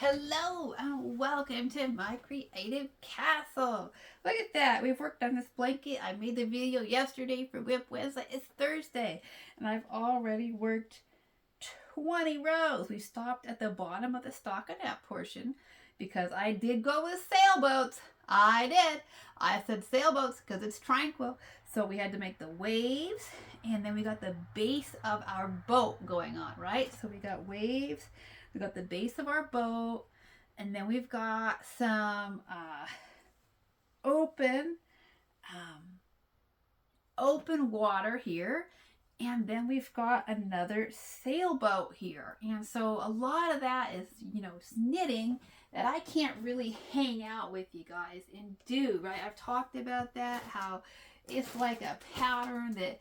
Hello and welcome to my creative castle. Look at that. We've worked on this blanket. I made the video yesterday for Whip Wednesday. It's Thursday and I've already worked 20 rows. We stopped at the bottom of the stockinette portion because I did go with sailboats. I did. I said sailboats because it's tranquil. So we had to make the waves and then we got the base of our boat going on, right? So we got waves, we got the base of our boat, and then we've got some open um, open water here, and then we've got another sailboat here. And so a lot of that is, knitting that I can't really hang out with you guys and do, right? I've talked about that, how it's like a pattern that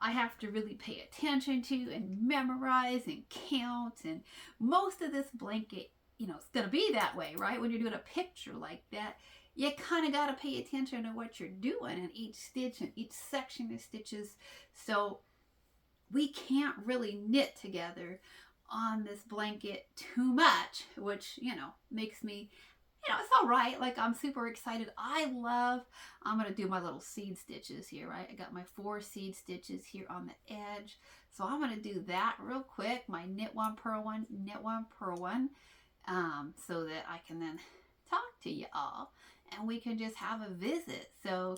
I have to really pay attention to and memorize and count. And most of this blanket, it's going to be that way, right? When you're doing a picture like that, you kind of got to pay attention to what you're doing in each stitch and each section of stitches. So we can't really knit together on this blanket too much, which, makes me, it's all right. Like, I'm super excited. I'm going to do my little seed stitches here, right? I got my 4 seed stitches here on the edge. So I'm going to do that real quick. My knit one, purl one, knit one, purl one, so that I can then talk to you all and we can just have a visit. So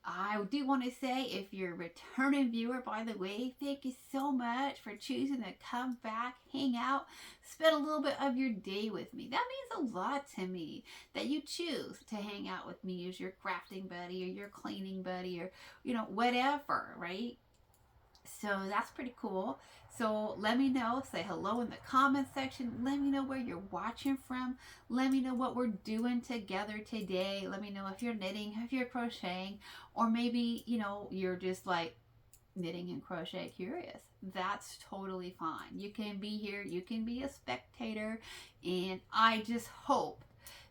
I do want to say, if you're a returning viewer, by the way, thank you so much for choosing to come back, hang out, spend a little bit of your day with me. That means a lot to me that you choose to hang out with me as your crafting buddy or your cleaning buddy or, whatever, right? So that's pretty cool. So let me know. Say hello in the comment section. Let me know where you're watching from. Let me know what we're doing together today. Let me know if you're knitting, if you're crocheting, or maybe, you're just like knitting and crochet curious. That's totally fine. You can be here. You can be a spectator. And I just hope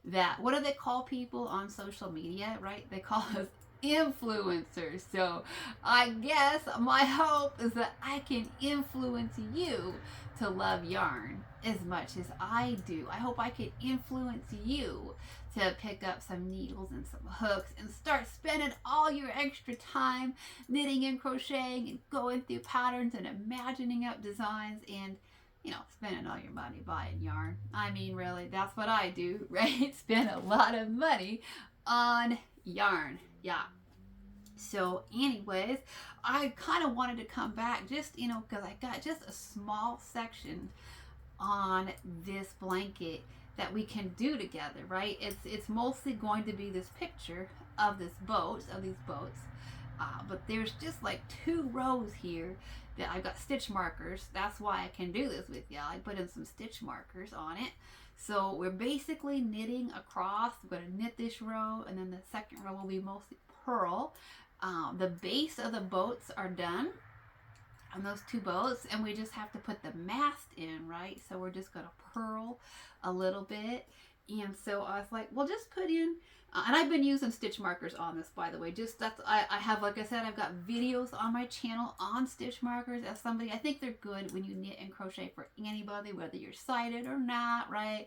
that, what do they call people on social media, right? They call us influencers. So I guess my hope is that I can influence you to love yarn as much as I do. I hope I can influence you to pick up some needles and some hooks and start spending all your extra time knitting and crocheting and going through patterns and imagining up designs and spending all your money buying yarn. I mean, really, that's what I do, right? Spend a lot of money on yarn. Yeah. So anyways, I kind of wanted to come back just, because I got just a small section on this blanket that we can do together, right? It's mostly going to be this picture of these boats, but there's just like 2 rows here that I've got stitch markers. That's why I can do this with you. I put in some stitch markers on it. So we're basically knitting across. We're going to knit this row, and then the second row will be mostly purl. The base of the boats are done on those 2 boats, and we just have to put the mast in, right? So we're just going to purl a little bit. And so I was like, well, just put in, and I've been using stitch markers on this, by the way. I have, like I said, I've got videos on my channel on stitch markers. As somebody, I think they're good when you knit and crochet for anybody, whether you're sighted or not, right?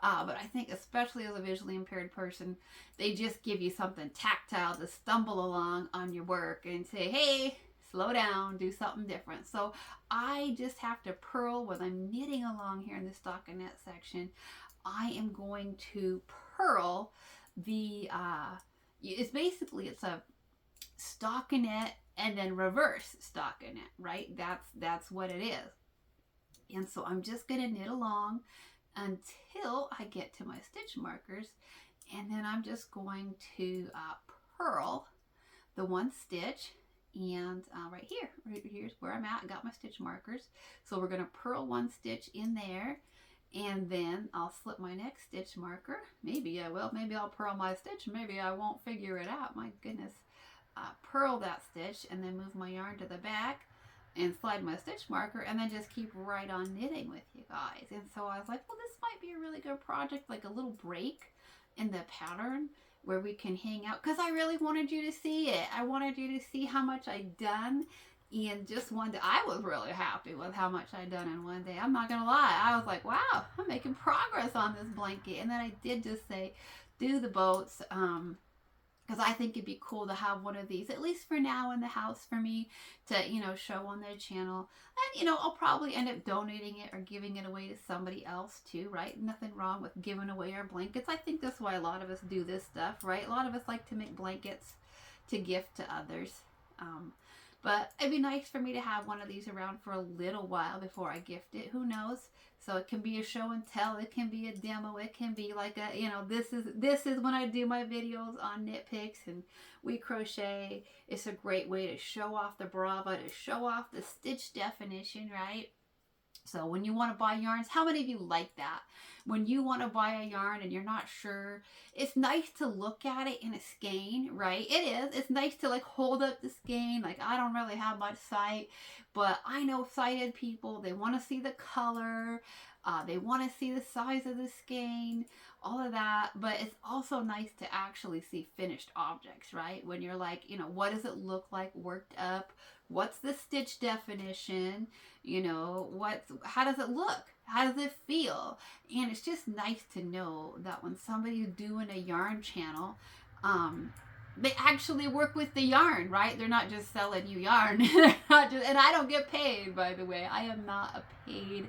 But I think especially as a visually impaired person, they just give you something tactile to stumble along on your work and say, hey, slow down, do something different. So I just have to purl when I'm knitting along here in the stockinette section. I am going to purl the, it's a stockinette and then reverse stockinette, right? That's what it is. And so I'm just going to knit along until I get to my stitch markers, and then I'm just going to purl the 1 stitch, and right here's where I'm at. I got my stitch markers, so we're going to purl 1 stitch in there, and then I'll slip my next stitch marker. Maybe I will. Maybe I'll purl my stitch. Maybe I won't figure it out. My goodness. Purl that stitch and then move my yarn to the back and slide my stitch marker, and then just keep right on knitting with you guys. And so I was like, well, this might be a really good project, like a little break in the pattern where we can hang out, because I really wanted you to see it. I wanted you to see how much I'd done And just one day, I was really happy with how much I'd done in one day. I'm not gonna lie. I was like, wow, I'm making progress on this blanket. And then I did just say, do the boats. Because I think it'd be cool to have one of these, at least for now, in the house for me to, show on their channel. And, I'll probably end up donating it or giving it away to somebody else too, right? Nothing wrong with giving away our blankets. I think that's why a lot of us do this stuff, right? A lot of us like to make blankets to gift to others. But it'd be nice for me to have one of these around for a little while before I gift it. Who knows? So it can be a show and tell. It can be a demo. It can be like a, this is when I do my videos on knit picks and we crochet. It's a great way to show off the Brava, to show off the stitch definition, right? So when you want to buy yarns, how many of you like that? When you want to buy a yarn and you're not sure, it's nice to look at it in a skein, right? It is. It's nice to like hold up the skein. Like I don't really have much sight, but I know sighted people, they want to see the color. They want to see the size of the skein, all of that. But it's also nice to actually see finished objects, right? When you're like, what does it look like worked up? What's the stitch definition? How does it look? How does it feel? And it's just nice to know that when somebody's doing a yarn channel, they actually work with the yarn, right? They're not just selling you yarn. They're not just, and I don't get paid, by the way. I am not a paid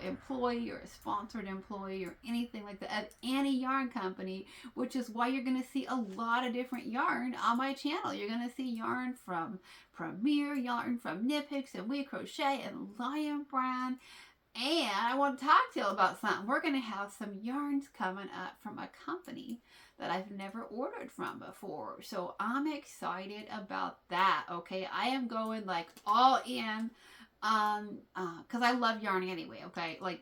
employee or a sponsored employee or anything like that at any yarn company, which is why you're going to see a lot of different yarn on my channel. You're going to see yarn from Premier, yarn from Knit Picks and We Crochet and Lion Brand. And I want to talk to you about something. We're going to have some yarns coming up from a company that I've never ordered from before. So I'm excited about that, okay? I am going like all in because I love yarning anyway, okay? Like,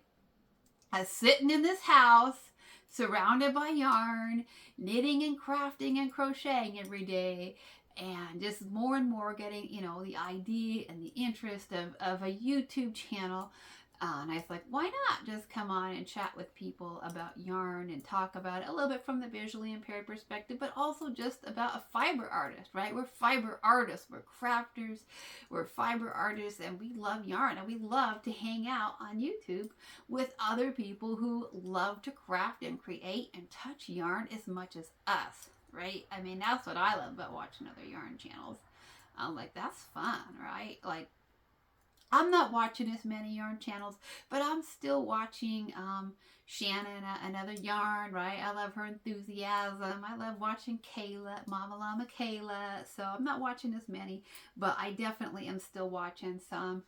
I was sitting in this house, surrounded by yarn, knitting and crafting and crocheting every day, and just more and more getting, the idea and the interest of a YouTube channel. And I was like, why not just come on and chat with people about yarn and talk about it a little bit from the visually impaired perspective, but also just about a fiber artist, right? We're fiber artists, we're crafters, we're fiber artists, and we love yarn, and we love to hang out on YouTube with other people who love to craft and create and touch yarn as much as us, right? I mean, that's what I love about watching other yarn channels. I'm like, that's fun, right? Like, I'm not watching as many yarn channels, but I'm still watching Shannon, another yarn, right? I love her enthusiasm. I love watching Kayla, Mama Llama Kayla. So I'm not watching as many, but I definitely am still watching some.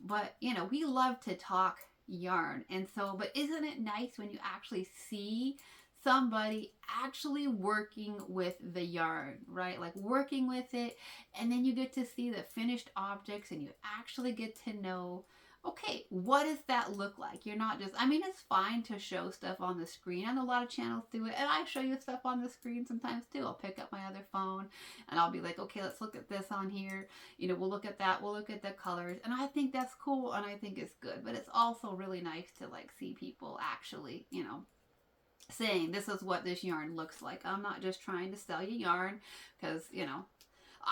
But, we love to talk yarn. And so, but isn't it nice when you actually see somebody actually working with the yarn, right? Like working with it, and then you get to see the finished objects and you actually get to know, okay, what does that look like? You're not just, it's fine to show stuff on the screen, and a lot of channels do it, and I show you stuff on the screen sometimes too. I'll pick up my other phone and I'll be like, okay, let's look at this on here. We'll look at that, we'll look at the colors, and I think that's cool and I think it's good, but it's also really nice to like see people actually, saying this is what this yarn looks like. I'm not just trying to sell you yarn because,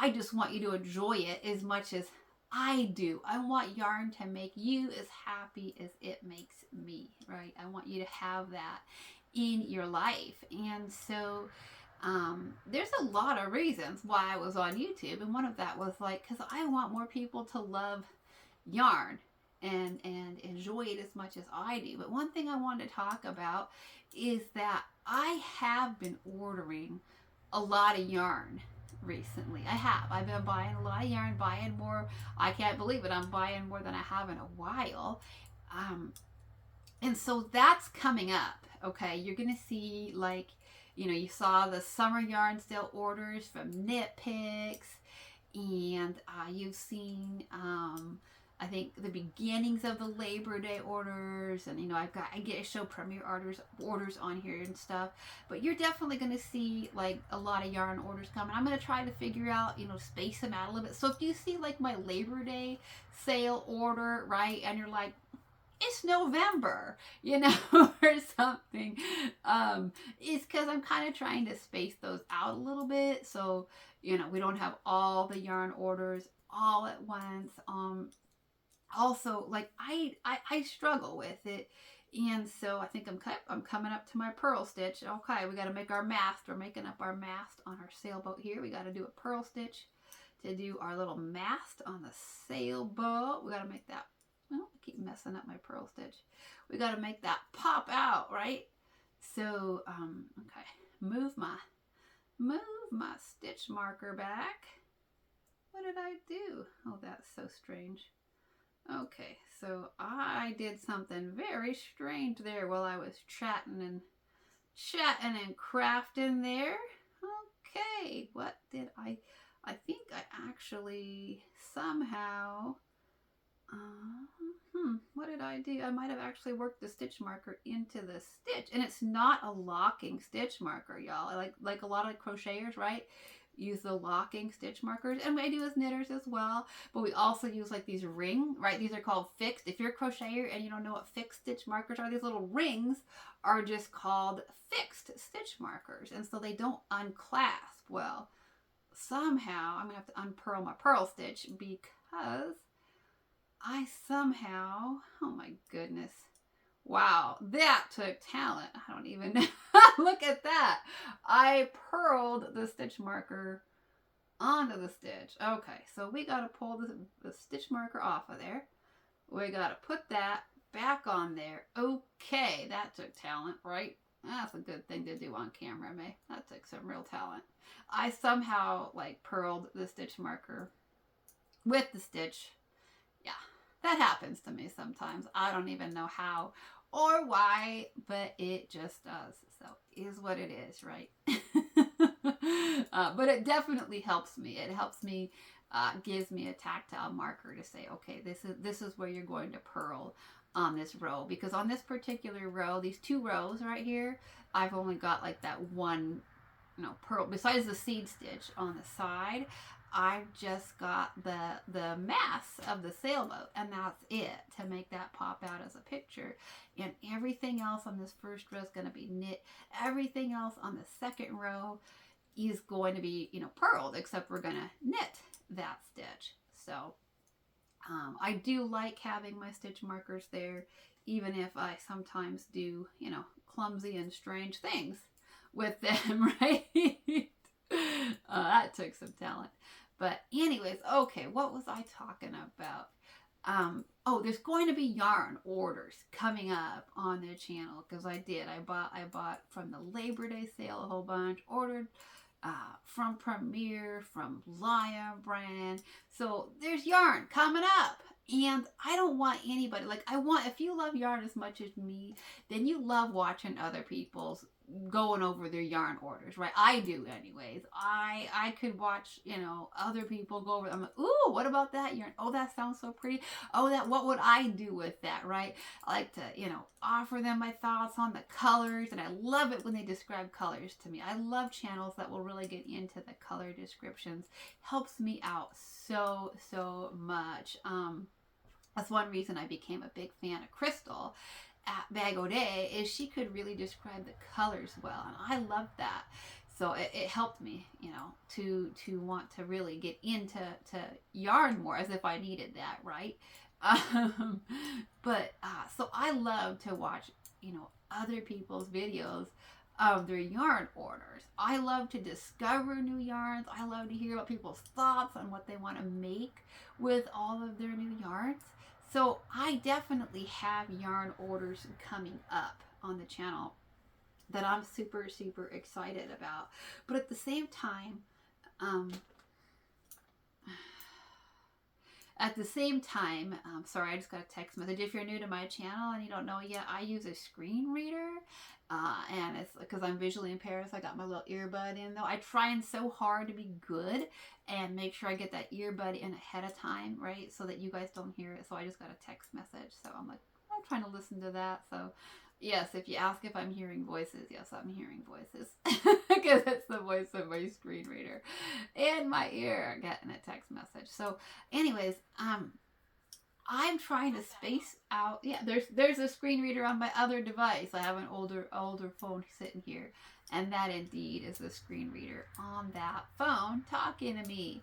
I just want you to enjoy it as much as I do. I want yarn to make you as happy as it makes me, right? I want you to have that in your life. And so there's a lot of reasons why I was on YouTube, and one of that was like, because I want more people to love yarn and enjoy it as much as I do. But one thing I want to talk about is that I have been ordering a lot of yarn recently. I've been buying a lot of yarn, buying more. I can't believe it. I'm buying more than I have in a while. And so that's coming up. Okay, you're gonna see, like, you saw the summer yarn sale orders from Knit Picks, and you've seen I think the beginnings of the Labor Day orders, and I get to show Premier orders on here and stuff. But you're definitely going to see like a lot of yarn orders coming. I'm going to try to figure out, space them out a little bit. So if you see like my Labor Day sale order, right, and you're like, it's November, or something, it's because I'm kind of trying to space those out a little bit. So, we don't have all the yarn orders all at once. Also, like I struggle with it, and so I think I'm coming up to my purl stitch. Okay, we got to make our mast. We're making up our mast on our sailboat here. We got to do a purl stitch to do our little mast on the sailboat. We got to make that. Well, I keep messing up my purl stitch. We got to make that pop out, right? So, okay, move my stitch marker back. What did I do? Oh, that's so strange. Okay, so I did something very strange there while I was chatting and crafting there. Okay, what did I think I actually somehow, what did I do? I might have actually worked the stitch marker into the stitch, and it's not a locking stitch marker, y'all. Like a lot of crocheters, right? Use the locking stitch markers, and we do as knitters as well, but we also use like these ring, right? These are called fixed. If you're a crocheter and you don't know what fixed stitch markers are, these little rings are just called fixed stitch markers, and so they don't unclasp. Well, somehow I'm gonna have to unpurl my purl stitch because I somehow, oh my goodness, wow, that took talent. I don't even know. Look at that. I purled the stitch marker onto the stitch. Okay, so we got to pull the stitch marker off of there. We got to put that back on there. Okay, that took talent, right? That's a good thing to do on camera, May. That took some real talent. I somehow like purled the stitch marker with the stitch. Yeah, that happens to me sometimes. I don't even know how or why, but it just does. So is what it is, right? But it definitely helps me. It helps me, gives me a tactile marker to say, okay, this is where you're going to purl on this row, because on this particular row, these two rows right here, I've only got like that one, purl. Besides the seed stitch on the side, I've just got the mass of the sailboat, and that's it to make that pop out as a picture. And everything else on this first row is going to be knit. Everything else on the second row is going to be, purled, except we're going to knit that stitch. So I do like having my stitch markers there, even if I sometimes do, clumsy and strange things with them, right? That took some talent. But anyways, okay, what was I talking about? Oh, there's going to be yarn orders coming up on the channel, because I bought from the Labor Day sale a whole bunch, ordered from Premier, from Lion Brand. So there's yarn coming up. And I don't want anybody, if you love yarn as much as me, then you love watching other people's going over their yarn orders, right? I do anyways. I could watch, other people go over. I'm like, ooh, what about that yarn? Oh, that sounds so pretty. Oh, what would I do with that, right? I like to, offer them my thoughts on the colors, and I love it when they describe colors to me. I love channels that will really get into the color descriptions. Helps me out so much. That's one reason I became a big fan of Crystal at Bag O' Day, is she could really describe the colors well, and I loved that. So it helped me, to want to really get into yarn more, as if I needed that, right? So I love to watch, other people's videos of their yarn orders. I love to discover new yarns. I love to hear about people's thoughts on what they want to make with all of their new yarns. So I definitely have yarn orders coming up on the channel that I'm super excited about. But at the same time, sorry, I just got a text message. If you're new to my channel and you don't know yet, I use a screen reader. And it's because I'm visually impaired, so I got my little earbud in, though. I trying so hard to be good and make sure I get that earbud in ahead of time, right? So that you guys don't hear it. So I just got a text message. So I'm like, I'm trying to listen to that. So yes, if you ask if I'm hearing voices, yes, I'm hearing voices. Because it's the voice of my screen reader in my ear getting a text message. So anyways, I'm trying to space out. Yeah, there's a screen reader on my other device. I have an older phone sitting here, and that indeed is the screen reader on that phone talking to me.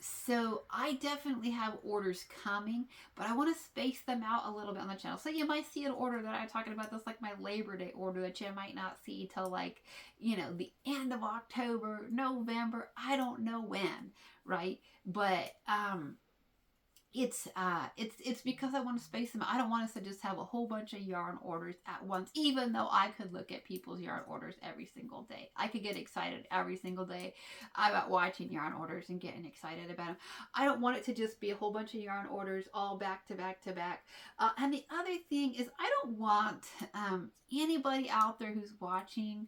So I definitely have orders coming, but I want to space them out a little bit on the channel. So you might see an order that I'm talking about. That's like my Labor Day order that you might not see till like, the end of October, November. I don't know when, right? But it's because I want to space them out. I don't want us to just have a whole bunch of yarn orders at once, even though I could look at people's yarn orders every single day. I could get excited every single day about watching yarn orders and getting excited about them. I don't want it to just be a whole bunch of yarn orders all back to back to back. And the other thing is, I don't want anybody out there who's watching.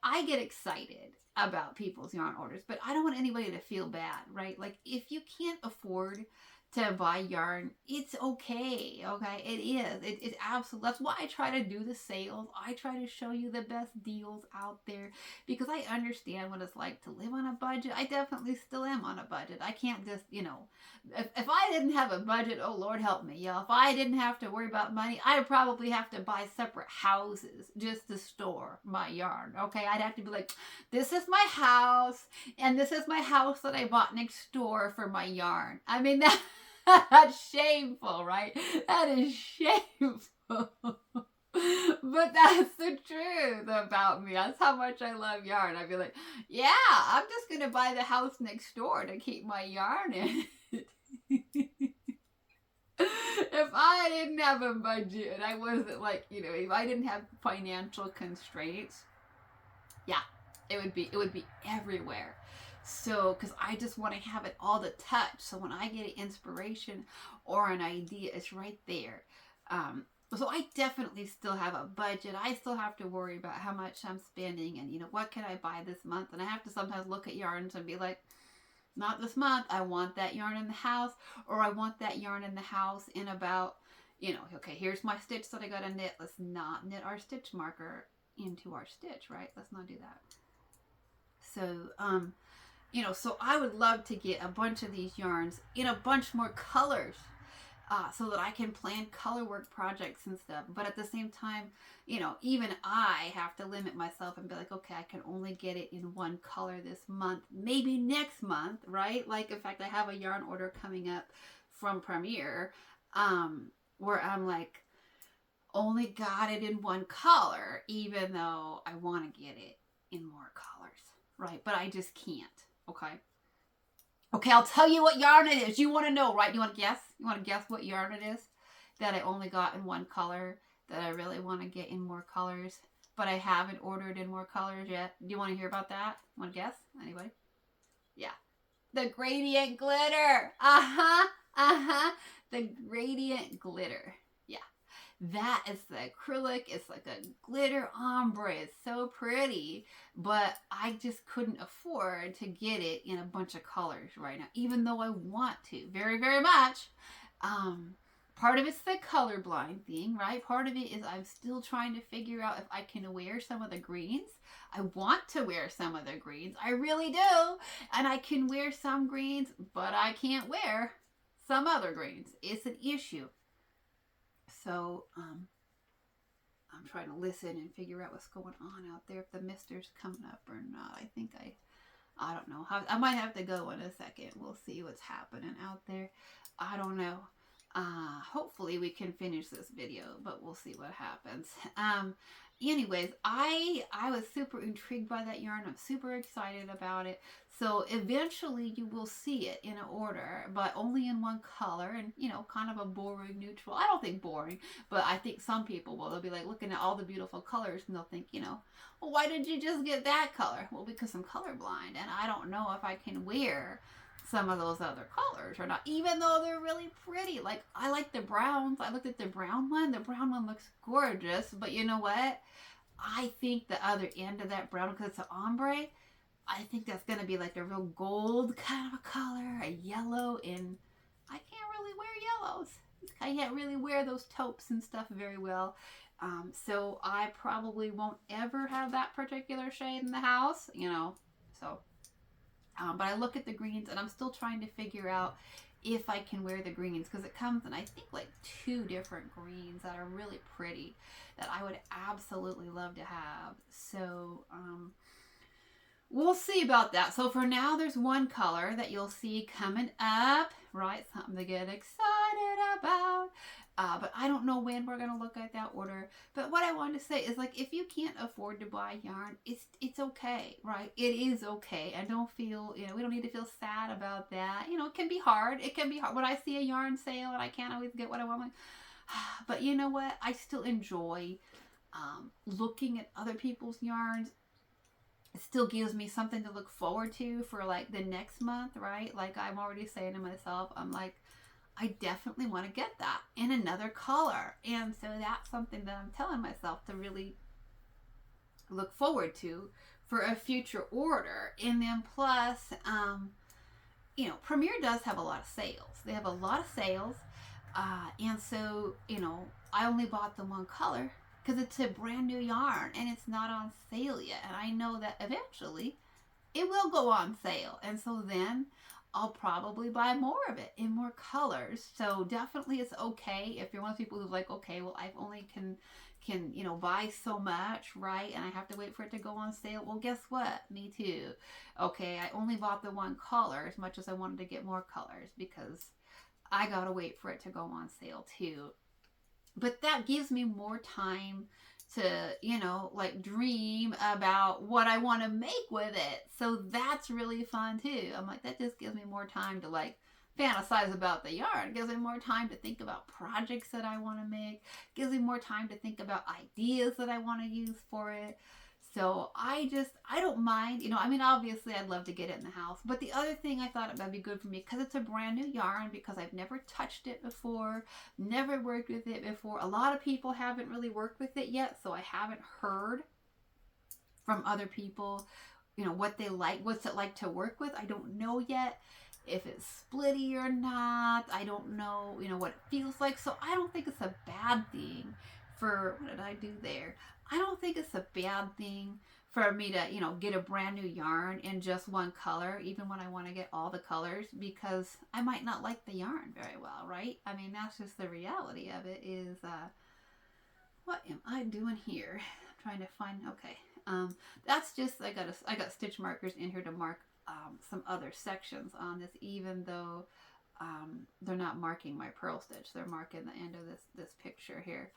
I get excited about people's yarn orders, but I don't want anybody to feel bad, right? Like, if you can't afford to buy yarn, it's okay. Okay, it is. It's absolutely. That's why I try to do the sales. I try to show you the best deals out there, because I understand what it's like to live on a budget. I definitely still am on a budget. I can't just, if I didn't have a budget, oh Lord help me, y'all. If I didn't have to worry about money, I'd probably have to buy separate houses just to store my yarn. Okay, I'd have to be like, this is my house, and this is my house that I bought next door for my yarn. I mean, that's shameful, right? That is shameful. But that's the truth about me. That's how much I love yarn. I'd be like, yeah, I'm just going to buy the house next door to keep my yarn in. If I didn't have a budget and I wasn't like, if I didn't have financial constraints, yeah, it would be everywhere. So, because I just want to have it all to touch. So when I get an inspiration or an idea, it's right there. So I definitely still have a budget. I still have to worry about how much I'm spending and, what can I buy this month? And I have to sometimes look at yarns and be like, not this month. I want that yarn in the house, or I want that yarn in the house in about, okay, here's my stitch that I got to knit. Let's not knit our stitch marker into our stitch, right? Let's not do that. So, so I would love to get a bunch of these yarns in a bunch more colors, so that I can plan color work projects and stuff. But at the same time, even I have to limit myself and be like, okay, I can only get it in one color this month, maybe next month, right? Like, in fact, I have a yarn order coming up from Premier, where I'm like, only got it in one color, even though I want to get it in more colors, right? But I just can't. Okay, I'll tell you what yarn it is. You want to know, right? You want to guess? You want to guess what yarn it is that I only got in one color, that I really want to get in more colors, but I haven't ordered in more colors yet? Do you want to hear about that? Want to guess? Anybody? Yeah. The gradient glitter. The gradient glitter. Yeah. That is the acrylic. It's like a glitter ombre. It's so pretty, but I just couldn't afford to get it in a bunch of colors right now, even though I want to very, very much. Part of it's the colorblind thing, right? Part of it is I'm still trying to figure out if I can wear some of the greens. I want to wear some of the greens. I really do. And I can wear some greens, but I can't wear some other greens. It's an issue. So, I'm trying to listen and figure out what's going on out there, if the mister's coming up or not. I think I don't know. I might have to go in a second. We'll see what's happening out there. I don't know. Hopefully we can finish this video, but we'll see what happens. Anyways, I was super intrigued by that yarn. I'm super excited about it. So eventually you will see it in an order, but only in one color, and kind of a boring neutral. I don't think boring, but I think some people will. They'll be like looking at all the beautiful colors and they'll think, well, why did you just get that color? Well, because I'm colorblind and I don't know if I can wear some of those other colors or not, even though they're really pretty. Like, I like the browns. I looked at the brown one. The brown one looks gorgeous, but you know what? I think the other end of that brown, because it's an ombre, I think that's going to be like a real gold kind of a color, a yellow, and I can't really wear yellows. I can't really wear those taupes and stuff very well. So I probably won't ever have that particular shade in the house, so. But I look at the greens and I'm still trying to figure out if I can wear the greens, because it comes in, I think, like 2 different greens that are really pretty that I would absolutely love to have. So we'll see about that. So for now, there's one color that you'll see coming up, right? Something to get excited about. But I don't know when we're gonna look at that order. But what I wanted to say is, like, if you can't afford to buy yarn, it's okay, right? It is okay, and don't feel, we don't need to feel sad about that. It can be hard. It can be hard when I see a yarn sale and I can't always get what I want. But you know what? I still enjoy looking at other people's yarns. It still gives me something to look forward to for like the next month, right? Like, I'm already saying to myself, I'm like, I definitely want to get that in another color. And so that's something that I'm telling myself to really look forward to for a future order. And then plus, Premier does have a lot of sales. They have a lot of sales. And so, I only bought the one color because it's a brand new yarn and it's not on sale yet. And I know that eventually it will go on sale. And so then I'll probably buy more of it in more colors. So definitely it's okay if you're one of those people who's like, okay, well, I only can buy so much, right? And I have to wait for it to go on sale. Well, guess what? Me too. Okay, I only bought the one color as much as I wanted to get more colors because I gotta wait for it to go on sale too. But that gives me more time to, like, dream about what I want to make with it. So that's really fun too. I'm like, that just gives me more time to, like, fantasize about the yarn. It gives me more time to think about projects that I want to make. It gives me more time to think about ideas that I want to use for it. So I don't mind, obviously I'd love to get it in the house. But the other thing I thought it would be good for me, because it's a brand new yarn, because I've never touched it before, never worked with it before. A lot of people haven't really worked with it yet, so I haven't heard from other people, what they like, what's it like to work with. I don't know yet if it's splitty or not. I don't know, what it feels like. So I don't think it's a bad thing for, what did I do there? I don't think it's a bad thing for me to, get a brand new yarn in just one color, even when I want to get all the colors, because I might not like the yarn very well, right? I mean, that's just the reality of it is, what am I doing here? I'm trying to find, okay. That's just, I got stitch markers in here to mark some other sections on this, even though they're not marking my purl stitch. They're marking the end of this picture here.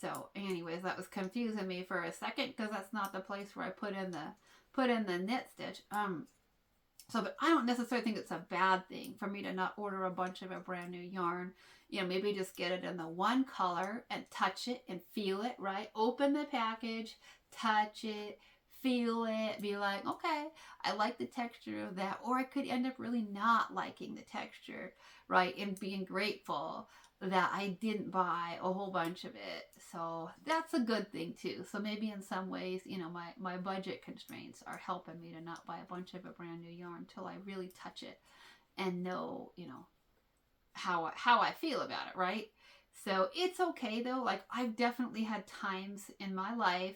So anyways, that was confusing me for a second because that's not the place where I put in the knit stitch. But I don't necessarily think it's a bad thing for me to not order a bunch of a brand new yarn. Maybe just get it in the one color and touch it and feel it, right? Open the package, touch it, feel it, be like, okay, I like the texture of that. Or I could end up really not liking the texture, right? And being grateful that I didn't buy a whole bunch of it. So that's a good thing too. So maybe in some ways, my budget constraints are helping me to not buy a bunch of a brand new yarn till I really touch it and know, how I feel about it, right? So it's okay though. Like, I've definitely had times in my life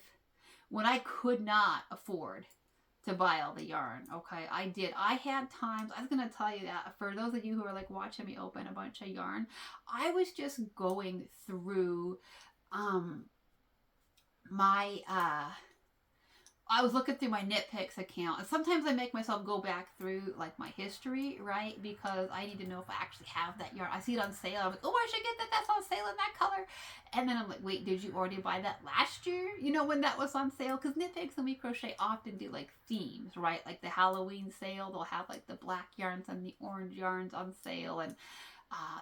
when I could not afford to buy all the yarn. Okay, I did. I had times, I was going to tell you that for those of you who are like watching me open a bunch of yarn, I was just going through I was looking through my KnitPicks account, and sometimes I make myself go back through like my history, right? Because I need to know if I actually have that yarn. I see it on sale. I'm like, oh, I should get that. That's on sale in that color. And then I'm like, wait, did you already buy that last year? When that was on sale? Because KnitPicks and We Crochet often do like themes, right? Like the Halloween sale, they'll have like the black yarns and the orange yarns on sale, and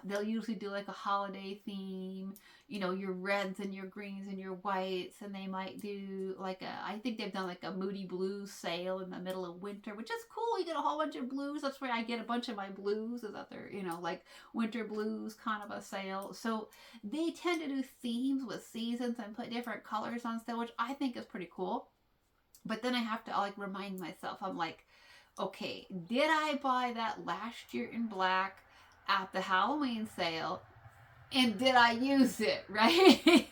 they'll usually do like a holiday theme, your reds and your greens and your whites, and they might do like I think they've done like a Moody Blues sale in the middle of winter, which is cool. You get a whole bunch of blues. That's where I get a bunch of my blues, is that they're, like winter blues kind of a sale. So they tend to do themes with seasons and put different colors on sale, which I think is pretty cool. But then I have to like remind myself, I'm like, okay, did I buy that last year in black at the Halloween sale, and did I use it, right?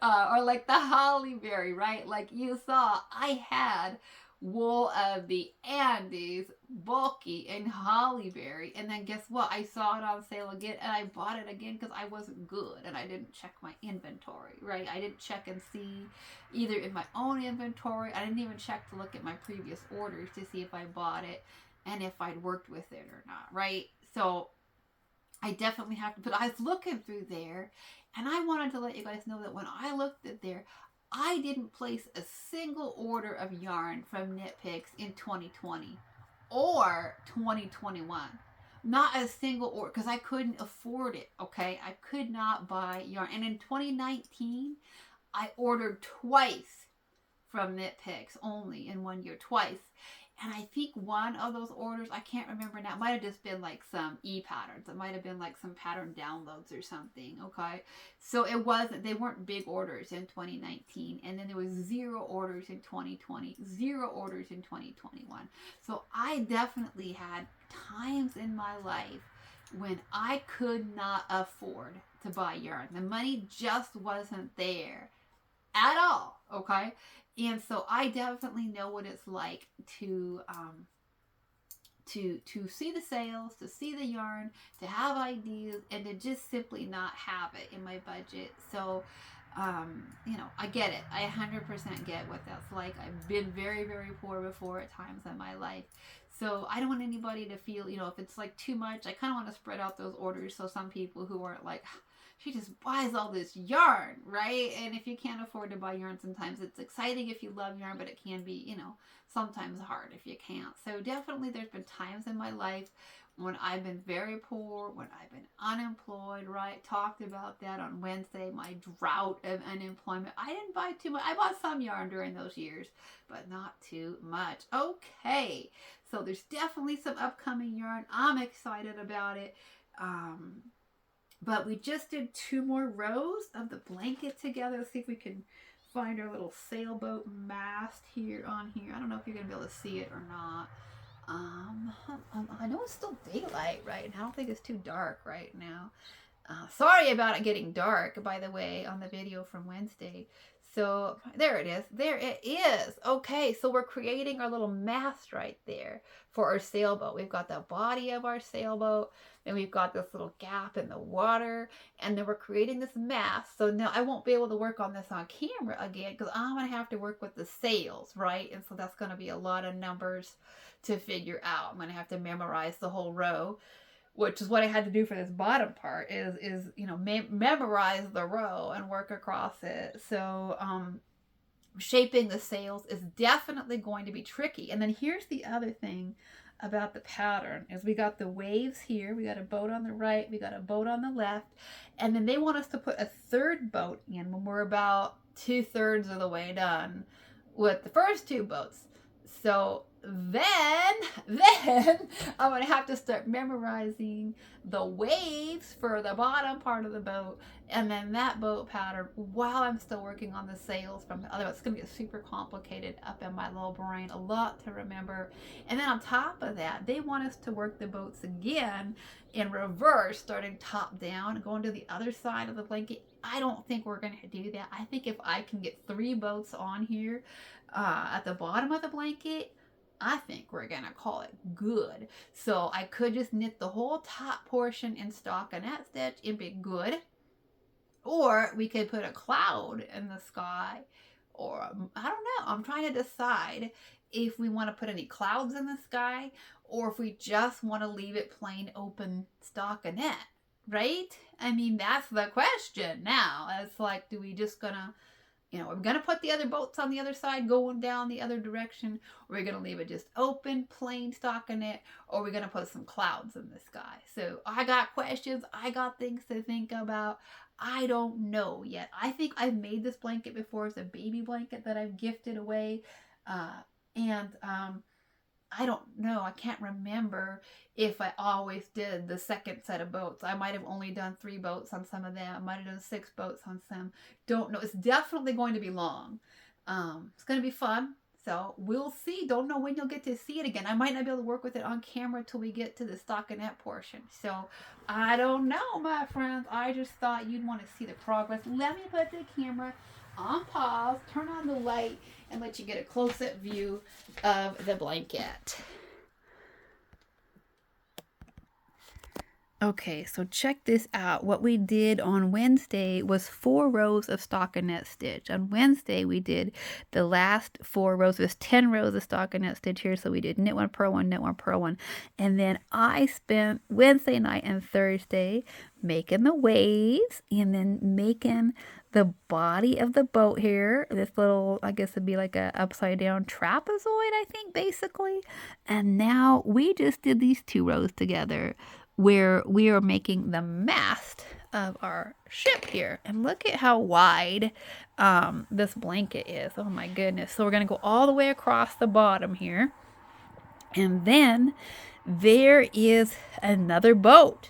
Or like the holly berry, right? Like you saw, I had wool of the Andes, bulky and holly berry. And then guess what? I saw it on sale again and I bought it again because I wasn't good and I didn't check my inventory, right? I didn't check and see either in my own inventory. I didn't even check to look at my previous orders to see if I bought it and if I'd worked with it or not, right? So I definitely have to, but I was looking through there and I wanted to let you guys know that when I looked at there, I didn't place a single order of yarn from Knit Picks in 2020 or 2021. Not a single order because I couldn't afford it, okay? I could not buy yarn. And in 2019, I ordered twice from Knit Picks, only in 1 year, twice. And I think one of those orders, I can't remember now, it might have just been like some e-patterns. It might have been like some pattern downloads or something, okay? So it wasn't, they weren't big orders in 2019. And then there was 0 orders in 2020, 0 orders in 2021. So I definitely had times in my life when I could not afford to buy yarn. The money just wasn't there at all, okay? And so I definitely know what it's like to see the sales, to see the yarn, to have ideas, and to just simply not have it in my budget. So, you know, I get it. I 100% get what that's like. I've been very, very poor before at times in my life. So I don't want anybody to feel, you know, if it's like too much, I kind of want to spread out those orders so some people who aren't like, she just buys all this yarn, right? And if you can't afford to buy yarn, sometimes it's exciting if you love yarn, but it can be, you know, sometimes hard if you can't. So definitely there's been times in my life when I've been very poor, when I've been unemployed, right? Talked about that on Wednesday, my drought of unemployment. I didn't buy too much. I bought some yarn during those years, but not too much. Okay, so there's definitely some upcoming yarn. I'm excited about it. But we just did 2 more rows of the blanket together. Let's see if we can find our little sailboat mast here on here. I don't know if you're going to be able to see it or not. I know it's still daylight right now. I don't think it's too dark right now. Sorry about it getting dark, by the way, on the video from Wednesday. So there it is. There it is. Okay, so we're creating our little mast right there for our sailboat. We've got the body of our sailboat, and we've got this little gap in the water, and then we're creating this mast. So now I won't be able to work on this on camera again because I'm going to have to work with the sails, right? And so that's going to be a lot of numbers to figure out. I'm going to have to memorize the whole row, which is what I had to do for this bottom part is you know, memorize the row and work across it. So shaping the sails is definitely going to be tricky. And then here's the other thing about the pattern is we got the waves here. We got a boat on the right. We got a boat on the left. And then they want us to put a 3rd boat in when we're about 2/3 of the way done with the first 2 boats. So then I'm going to have to start memorizing the waves for the bottom part of the boat and then that boat pattern while I'm still working on the sails from the other. It's going to get super complicated up in my little brain, a lot to remember. And then on top of that, they want us to work the boats again in reverse, starting top down and going to the other side of the blanket. I don't think we're going to do that. I think if I can get 3 boats on here at the bottom of the blanket, I think we're going to call it good. So I could just knit the whole top portion in stockinette stitch and be good. Or we could put a cloud in the sky. Or, I don't know. I'm trying to decide if we want to put any clouds in the sky or if we just want to leave it plain open stockinette, right? I mean, that's the question now. It's like, do we just gonna... You know, we're going to put the other boats on the other side going down the other direction. Or we're going to leave it just open, plain stockinette. Or we're going to put some clouds in the sky. So I got questions. I got things to think about. I don't know yet. I think I've made this blanket before. It's a baby blanket that I've gifted away. I don't know. I can't remember if I always did the second set of boats. I might have only done 3 boats on some of them. I might have done 6 boats on some. Don't know. It's definitely going to be long. It's going to be fun. So we'll see. Don't know when you'll get to see it again. I might not be able to work with it on camera till we get to the stockinette portion. So I don't know, my friends. I just thought you'd want to see the progress. Let me put the camera on pause, turn on the light, and let you get a close-up view of the blanket. Okay, so check this out. What we did on Wednesday was 4 rows of stockinette stitch. On Wednesday, we did the last 4 rows. There's 10 rows of stockinette stitch here, so we did knit 1, purl 1, knit 1, purl 1. And then I spent Wednesday night and Thursday making the waves and then making the body of the boat here. This little, I guess it'd be like a upside down trapezoid, I think, basically. And now we just did these 2 rows together, where we are making the mast of our ship here. And look at how wide this blanket is. Oh my goodness. So we're going to go all the way across the bottom here. And then there is another boat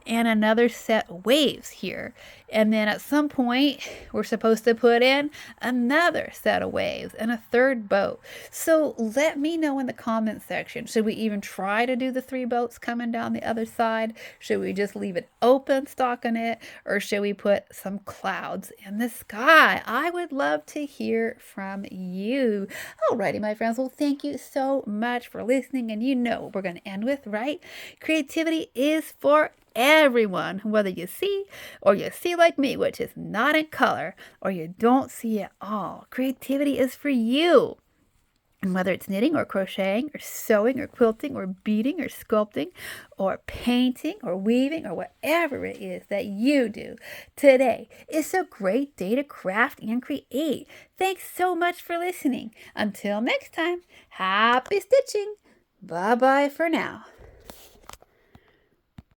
and another set of waves here. And then at some point, we're supposed to put in another set of waves and a third boat. So let me know in the comment section. Should we even try to do the 3 boats coming down the other side? Should we just leave it open, stockinette, or should we put some clouds in the sky? I would love to hear from you. Alrighty, my friends. Well, thank you so much for listening. And you know what we're going to end with, right? Creativity is for everyone, whether you see or you see like me, which is not in color, or you don't see at all. Creativity is for you. And whether it's knitting or crocheting or sewing or quilting or beading or sculpting or painting or weaving or whatever it is that you do, today is a great day to craft and create. Thanks so much for listening. Until next time, happy stitching. Bye-bye for now.